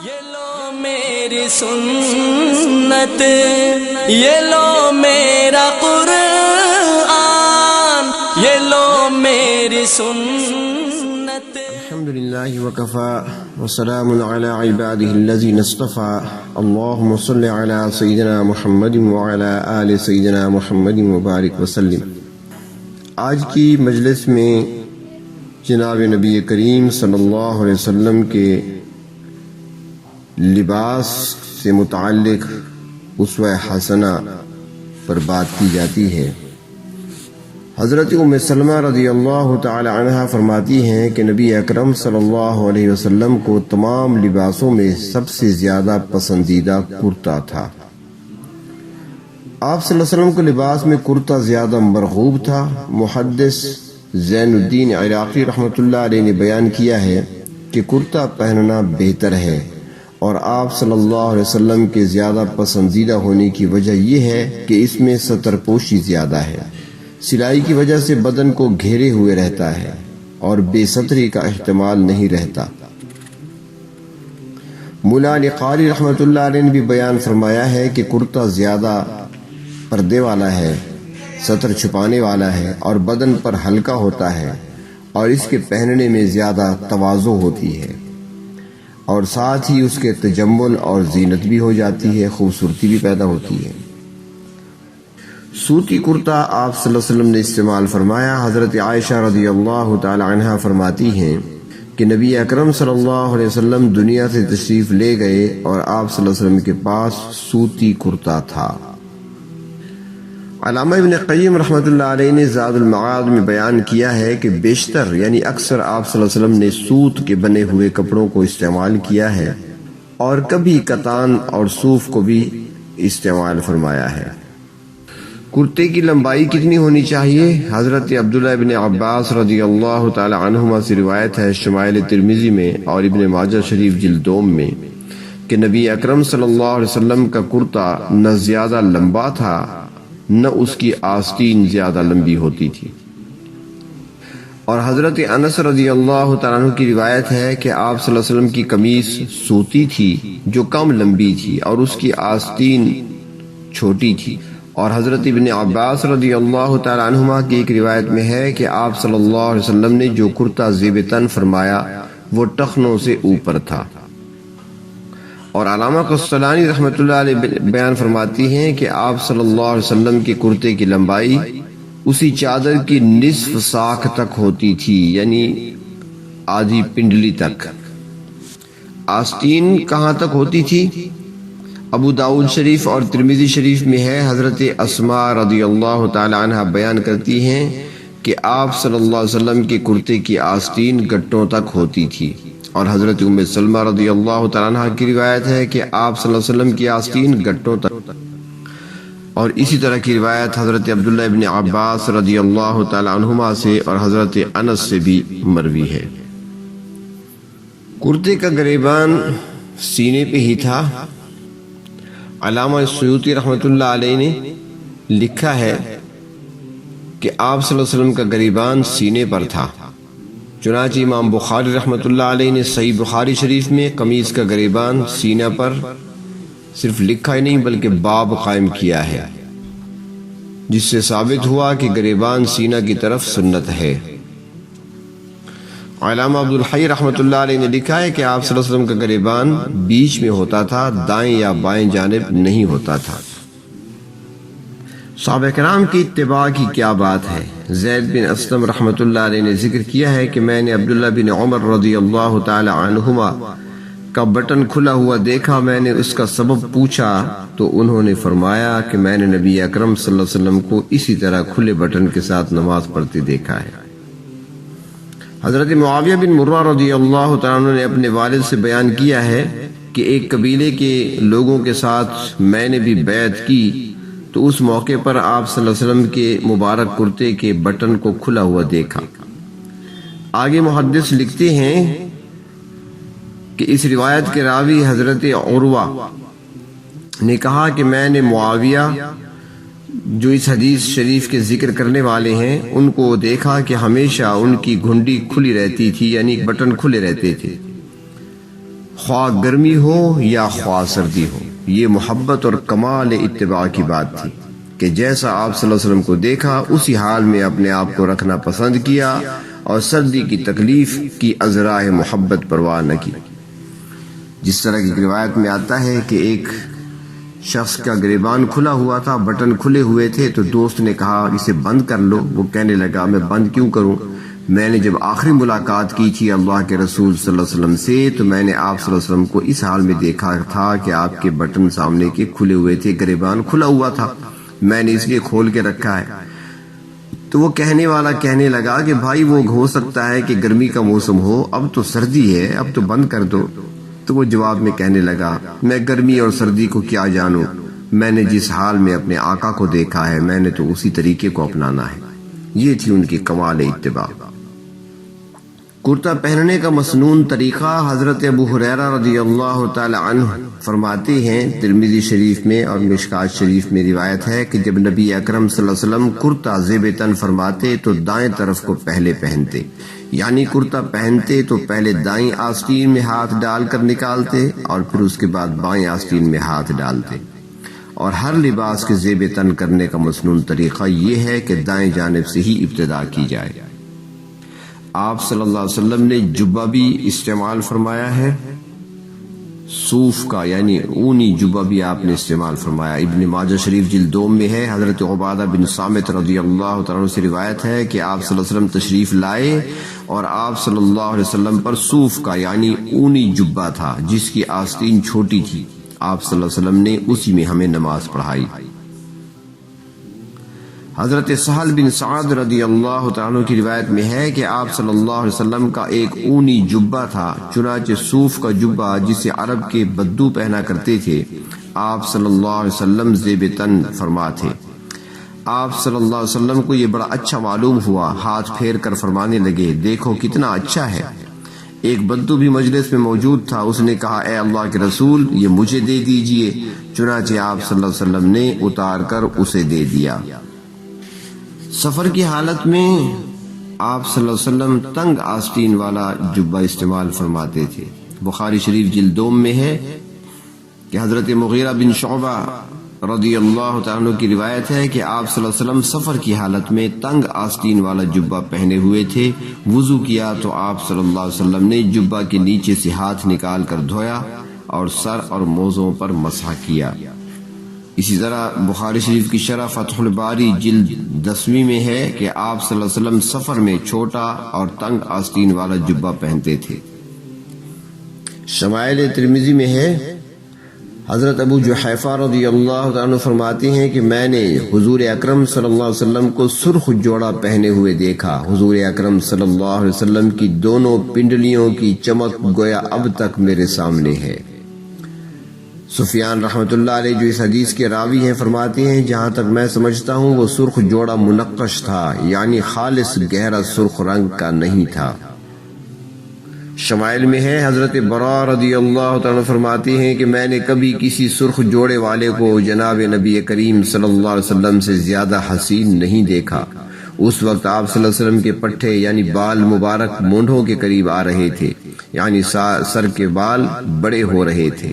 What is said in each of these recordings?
یہ لو میری سنت، یہ لو میرا قرآن، یہ لو میری سنت۔ الحمدللہ وکفا وسلام علی عباده الذین اصطفى، اللہم صل علی سیدنا محمد وعلی آل سیدنا محمد مبارک وسلم۔ آج کی مجلس میں جناب نبی کریم صلی اللہ علیہ وسلم کے لباس سے متعلق اسوہ حسنہ پر بات کی جاتی ہے۔ حضرت ام سلمہ رضی اللہ تعالی عنہ فرماتی ہیں کہ نبی اکرم صلی اللہ علیہ وسلم کو تمام لباسوں میں سب سے زیادہ پسندیدہ کرتا تھا۔ آپ صلی اللہ علیہ وسلم کو لباس میں کرتا زیادہ مرغوب تھا۔ محدث زین الدین عراقی رحمۃ اللہ علیہ نے بیان کیا ہے کہ کرتا پہننا بہتر ہے، اور آپ صلی اللہ علیہ وسلم کے زیادہ پسندیدہ ہونے کی وجہ یہ ہے کہ اس میں ستر پوشی زیادہ ہے، سلائی کی وجہ سے بدن کو گھیرے ہوئے رہتا ہے اور بے ستری کا احتمال نہیں رہتا۔ مولا علی قاری رحمۃ اللہ علیہ نے بھی بیان فرمایا ہے کہ کرتا زیادہ پردے والا ہے، ستر چھپانے والا ہے اور بدن پر ہلکا ہوتا ہے، اور اس کے پہننے میں زیادہ تواضع ہوتی ہے، اور ساتھ ہی اس کے تجمل اور زینت بھی ہو جاتی ہے، خوبصورتی بھی پیدا ہوتی ہے۔ سوتی کرتا آپ صلی اللہ علیہ وسلم نے استعمال فرمایا۔ حضرت عائشہ رضی اللہ تعالی عنہ فرماتی ہیں کہ نبی اکرم صلی اللہ علیہ وسلم دنیا سے تشریف لے گئے اور آپ صلی اللہ علیہ وسلم کے پاس سوتی کرتا تھا۔ علامہ ابن قیم رحمۃ اللہ علیہ نے زاد المعاد میں بیان کیا ہے کہ بیشتر یعنی اکثر آپ صلی اللہ علیہ وسلم نے سوت کے بنے ہوئے کپڑوں کو استعمال کیا ہے، اور کبھی کتان اور صوف کو بھی استعمال فرمایا ہے۔ کرتے کی لمبائی کتنی ہونی چاہیے؟ حضرت عبداللہ ابن عباس رضی اللہ تعالی عنہما سے روایت ہے شمائل ترمذی میں اور ابن ماجہ شریف جلد دوم میں کہ نبی اکرم صلی اللہ علیہ وسلم کا کرتا نہ زیادہ لمبا تھا نہ اس کی آستین زیادہ لمبی ہوتی تھی۔ اور حضرت انس رضی اللہ تعالیٰ عنہ کی روایت ہے کہ آپ صلی اللہ علیہ وسلم کی قمیص سوتی تھی جو کم لمبی تھی اور اس کی آستین چھوٹی تھی۔ اور حضرت ابن عباس رضی اللہ تعالیٰ عنہما کی ایک روایت میں ہے کہ آپ صلی اللہ علیہ وسلم نے جو کرتا زیب تن فرمایا وہ ٹخنوں سے اوپر تھا۔ اور علامہ قسطلانی رحمۃ اللہ علیہ بیان فرماتی ہیں کہ آپ صلی اللہ علیہ وسلم کے کرتے کی لمبائی اسی چادر کی نصف ساکھ تک ہوتی تھی، یعنی آدھی پنڈلی تک۔ آستین کہاں تک ہوتی تھی؟ ابو داؤد شریف اور ترمذی شریف میں ہے۔ حضرت اسماء رضی اللہ تعالی عنہ بیان کرتی ہیں کہ آپ صلی اللہ علیہ وسلم کے کرتے کی آستین گٹوں تک ہوتی تھی، اور حضرت ام سلمہ رضی اللہ تعالیٰ عنہ کی روایت ہے کہ آپ صلی اللہ علیہ وسلم کی آستین گٹوں تک، اور اسی طرح کی روایت حضرت عبداللہ ابن عباس رضی اللہ تعالیٰ عنہما سے اور حضرت انس سے بھی مروی ہے۔ کرتے کا گریبان سینے پہ ہی تھا۔ علامہ سیوطی رحمۃ اللہ علیہ نے لکھا ہے کہ آپ صلی اللہ علیہ وسلم کا گریبان سینے پر تھا۔ چنانچہ امام بخاری رحمۃ اللہ علیہ نے صحیح بخاری شریف میں قمیص کا گریبان سینہ پر صرف لکھا ہی نہیں بلکہ باب قائم کیا ہے، جس سے ثابت ہوا کہ گریبان سینہ کی طرف سنت ہے۔ علامہ عبدالحی رحمۃ اللہ علیہ نے لکھا ہے کہ آپ صلی اللہ علیہ وسلم کا گریبان بیچ میں ہوتا تھا، دائیں یا بائیں جانب نہیں ہوتا تھا۔ صحابہ کرام کی اتباع کی کیا بات ہے؟ زید بن اسلم رحمۃ اللہ علیہ نے ذکر کیا ہے کہ میں نے عبداللہ بن عمر رضی اللہ تعالی عنہما کا بٹن کھلا ہوا دیکھا۔ میں نے اس کا سبب پوچھا تو انہوں نے فرمایا کہ میں نے نبی اکرم صلی اللہ علیہ وسلم کو اسی طرح کھلے بٹن کے ساتھ نماز پڑھتے دیکھا ہے۔ حضرت معاویہ بن مرہ رضی اللہ تعالیٰ عنہ نے اپنے والد سے بیان کیا ہے کہ ایک قبیلے کے لوگوں کے ساتھ میں نے بھی بیعت کی تو اس موقع پر آپ صلی اللہ علیہ وسلم کے مبارک کرتے کے بٹن کو کھلا ہوا دیکھا۔ آگے محدث لکھتے ہیں کہ اس روایت کے راوی حضرت عروہ نے کہا کہ میں نے معاویہ جو اس حدیث شریف کے ذکر کرنے والے ہیں ان کو دیکھا کہ ہمیشہ ان کی گھنڈی کھلی رہتی تھی، یعنی بٹن کھلے رہتے تھے، خواہ گرمی ہو یا خواہ سردی ہو۔ یہ محبت اور کمال اتباع کی بات تھی کہ جیسا آپ صلی اللہ علیہ وسلم کو دیکھا اسی حال میں اپنے آپ کو رکھنا پسند کیا اور سردی کی تکلیف کی ازراء محبت پرواہ نہ کی۔ جس طرح کی روایت میں آتا ہے کہ ایک شخص کا گریبان کھلا ہوا تھا، بٹن کھلے ہوئے تھے، تو دوست نے کہا اسے بند کر لو۔ وہ کہنے لگا میں بند کیوں کروں، میں نے جب آخری ملاقات کی تھی اللہ کے رسول صلی اللہ علیہ وسلم سے تو میں نے آپ صلی اللہ علیہ وسلم کو اس حال میں دیکھا تھا کہ آپ کے بٹن سامنے کے کھلے ہوئے تھے، گریبان کھلا ہوا تھا، میں نے اس لیے کھول کے رکھا ہے۔ تو وہ کہنے والا کہنے لگا کہ بھائی وہ ہو سکتا ہے کہ گرمی کا موسم ہو، اب تو سردی ہے، اب تو بند کر دو۔ تو وہ جواب میں کہنے لگا میں گرمی اور سردی کو کیا جانوں، میں نے جس حال میں اپنے آقا کو دیکھا ہے میں نے تو اسی طریقے کو اپنانا ہے۔ یہ تھی ان کی کمال اتباع۔ کرتا پہننے کا مسنون طریقہ حضرت ابو ہریرہ رضی اللہ تعالی عنہ فرماتے ہیں، ترمذی شریف میں اور مشکات شریف میں روایت ہے کہ جب نبی اکرم صلی اللہ علیہ وسلم کرتا زیب تن فرماتے تو دائیں طرف کو پہلے پہنتے، یعنی کرتا پہنتے تو پہلے دائیں آستین میں ہاتھ ڈال کر نکالتے اور پھر اس کے بعد بائیں آستین میں ہاتھ ڈالتے۔ اور ہر لباس کے زیب تن کرنے کا مسنون طریقہ یہ ہے کہ دائیں جانب سے ہی ابتدا کی جائے۔ آپ صلی اللہ علیہ وسلم نے جبہ بھی استعمال فرمایا ہے، صوف کا یعنی اونی جبہ بھی آپ نے استعمال فرمایا۔ ابن ماجہ شریف جلد 2 میں ہے، حضرت عبادہ بن صامت رضی اللہ تعالیٰ عنہ سے روایت ہے کہ آپ صلی اللہ علیہ وسلم تشریف لائے اور آپ صلی اللہ علیہ وسلم پر صوف کا یعنی اونی جبہ تھا جس کی آستین چھوٹی تھی، آپ صلی اللہ علیہ وسلم نے اسی میں ہمیں نماز پڑھائی۔ حضرت سہل بن سعد رضی اللہ تعالیٰ عنہ کی روایت میں ہے کہ آپ صلی اللہ علیہ وسلم کا ایک اونی جبہ تھا، چنانچہ صوف کا جبہ جسے عرب کے بدو پہنا کرتے تھے آپ صلی اللہ علیہ وسلم زیب تن فرما تھے۔ آپ صلی اللہ علیہ وسلم کو یہ بڑا اچھا معلوم ہوا، ہاتھ پھیر کر فرمانے لگے دیکھو کتنا اچھا ہے۔ ایک بدو بھی مجلس میں موجود تھا، اس نے کہا اے اللہ کے رسول یہ مجھے دے دیجئے، چنانچہ آپ صلی اللہ علیہ وسلم نے اتار کر اسے دے دیا۔ سفر کی حالت میں آپ صلی اللہ علیہ وسلم تنگ آستین والا جبہ استعمال فرماتے تھے۔ بخاری شریف جلد 2 میں ہے کہ حضرت مغیرہ بن شعبہ رضی اللہ تعالیٰ عنہ کی روایت ہے کہ آپ صلی اللہ علیہ وسلم سفر کی حالت میں تنگ آستین والا جبہ پہنے ہوئے تھے، وضو کیا تو آپ صلی اللہ علیہ وسلم نے جبہ کے نیچے سے ہاتھ نکال کر دھویا اور سر اور موزوں پر مسح کیا۔ اسی طرح بخاری شریف کی شرح فتح الباری جلد 10 میں ہے کہ آپ صلی اللہ علیہ وسلم سفر میں چھوٹا اور تنگ آستین والا جبہ پہنتے تھے۔ شمائل ترمذی میں ہے، حضرت ابو جحیفہ رضی اللہ عنہ فرماتے ہیں کہ میں نے حضور اکرم صلی اللہ علیہ وسلم کو سرخ جوڑا پہنے ہوئے دیکھا۔ حضور اکرم صلی اللہ علیہ وسلم کی دونوں پنڈلیوں کی چمک گویا اب تک میرے سامنے ہے۔ سفیان رحمۃ اللہ علیہ جو اس حدیث کے راوی ہیں فرماتے ہیں جہاں تک میں سمجھتا ہوں وہ سرخ جوڑا منقش تھا، یعنی خالص گہرا سرخ رنگ کا نہیں تھا۔ شمائل میں ہے، حضرت براء رضی اللہ تعالیٰ فرماتے ہیں کہ میں نے کبھی کسی سرخ جوڑے والے کو جناب نبی کریم صلی اللہ علیہ وسلم سے زیادہ حسین نہیں دیکھا۔ اس وقت آپ صلی اللہ علیہ وسلم کے پٹھے یعنی بال مبارک مونڈھوں کے قریب آ رہے تھے، یعنی سر کے بال بڑے ہو رہے تھے۔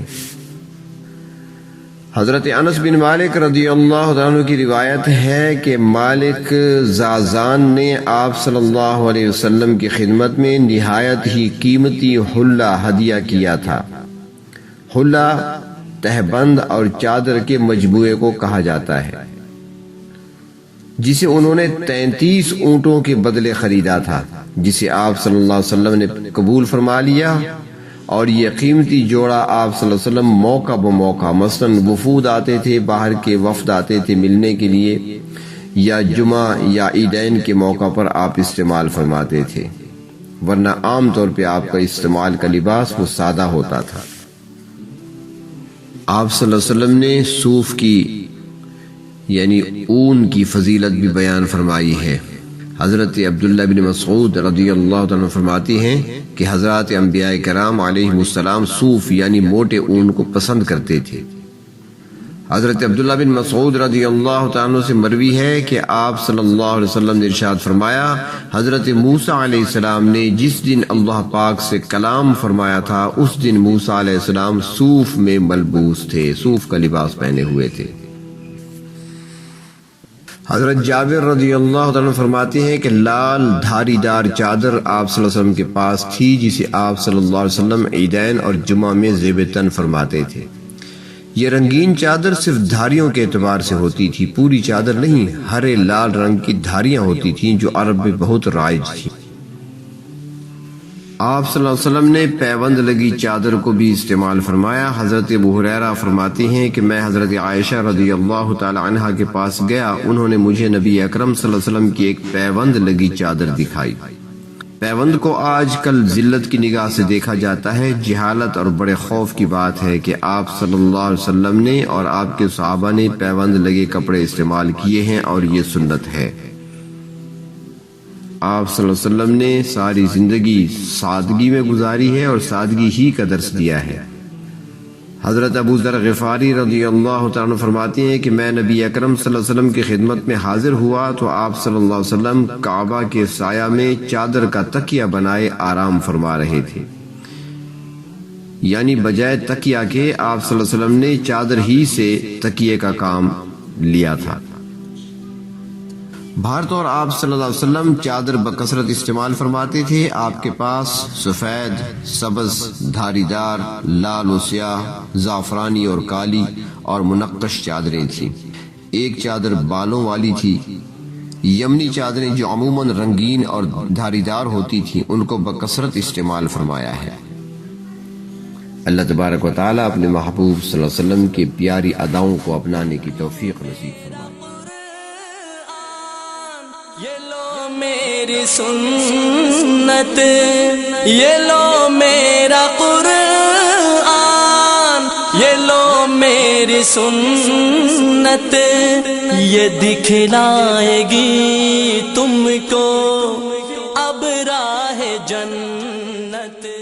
حضرت انس بن مالک رضی اللہ عنہ کی روایت ہے کہ مالک زازان نے آپ صلی اللہ علیہ وسلم کی خدمت میں نہایت ہی قیمتی حلہ ہدیہ کیا تھا۔ حلہ تہبند اور چادر کے مجموعے کو کہا جاتا ہے، جسے انہوں نے 33 اونٹوں کے بدلے خریدا تھا، جسے آپ صلی اللہ علیہ وسلم نے قبول فرما لیا۔ اور یہ قیمتی جوڑا آپ صلی اللہ علیہ وسلم موقع بموقع مثلاً وفود آتے تھے، باہر کے وفد آتے تھے ملنے کے لیے، یا جمعہ یا عیدین کے موقع پر آپ استعمال فرماتے تھے، ورنہ عام طور پہ آپ کا استعمال کا لباس وہ سادہ ہوتا تھا۔ آپ صلی اللہ علیہ وسلم نے صوف کی یعنی اون کی فضیلت بھی بیان فرمائی ہے۔ حضرت عبداللہ بن مسعود رضی اللہ عنہ فرماتے ہیں کہ حضرات انبیاء کرام علیہ السلام صوف یعنی موٹے اون کو پسند کرتے تھے۔ حضرت عبداللہ بن مسعود رضی اللہ تعالیٰ عنہ سے مروی ہے کہ آپ صلی اللہ علیہ وسلم نے ارشاد فرمایا، حضرت موسیٰ علیہ السلام نے جس دن اللہ پاک سے کلام فرمایا تھا اس دن موسیٰ علیہ السلام صوف میں ملبوس تھے، صوف کا لباس پہنے ہوئے تھے۔ حضرت جابر رضی اللہ تعالیٰ عنہ فرماتے ہیں کہ لال دھاری دار چادر آپ صلی اللہ علیہ وسلم کے پاس تھی جسے آپ صلی اللہ علیہ وسلم عیدین اور جمعہ میں زیب تن فرماتے تھے۔ یہ رنگین چادر صرف دھاریوں کے اعتبار سے ہوتی تھی، پوری چادر نہیں، ہرے لال رنگ کی دھاریاں ہوتی تھیں جو عرب میں بہت رائج تھیں۔ آپ صلی اللہ علیہ وسلم نے پیوند لگی چادر کو بھی استعمال فرمایا۔ حضرت ابو ہریرہ فرماتے ہیں کہ میں حضرت عائشہ رضی اللہ تعالی عنہا کے پاس گیا، انہوں نے مجھے نبی اکرم صلی اللہ علیہ وسلم کی ایک پیوند لگی چادر دکھائی۔ پیوند کو آج کل ذلت کی نگاہ سے دیکھا جاتا ہے، جہالت اور بڑے خوف کی بات ہے کہ آپ صلی اللہ علیہ وسلم نے اور آپ کے صحابہ نے پیوند لگے کپڑے استعمال کیے ہیں اور یہ سنت ہے۔ آپ صلی اللہ علیہ وسلم نے ساری زندگی سادگی میں گزاری ہے اور سادگی ہی کا درس دیا ہے۔ حضرت ابو ذر غفاری رضی اللہ تعالیٰ عنہ فرماتے ہیں کہ میں نبی اکرم صلی اللہ علیہ وسلم کی خدمت میں حاضر ہوا تو آپ صلی اللہ علیہ وسلم کعبہ کے سایہ میں چادر کا تکیہ بنائے آرام فرما رہے تھے، یعنی بجائے تکیہ کے آپ صلی اللہ علیہ وسلم نے چادر ہی سے تکیے کا کام لیا تھا۔ بھارت اور آپ صلی اللہ علیہ وسلم چادر بکثرت استعمال فرماتے تھے۔ آپ کے پاس سفید، سبز، دھاری دار، لال و سیاہ، زعفرانی اور کالی اور منقش چادریں تھیں۔ ایک چادر بالوں والی تھی۔ یمنی چادریں جو عموماً رنگین اور دھاری دار ہوتی تھیں ان کو بکثرت استعمال فرمایا ہے۔ اللہ تبارک و تعالیٰ اپنے محبوب صلی اللہ علیہ وسلم کی پیاری اداؤں کو اپنانے کی توفیق نصیب فرمائے۔ یہ لو میری سنت، یہ لو میرا قرآن، یہ لو میری سنت، یہ دکھلائے گی تم کو اب راہ جنت۔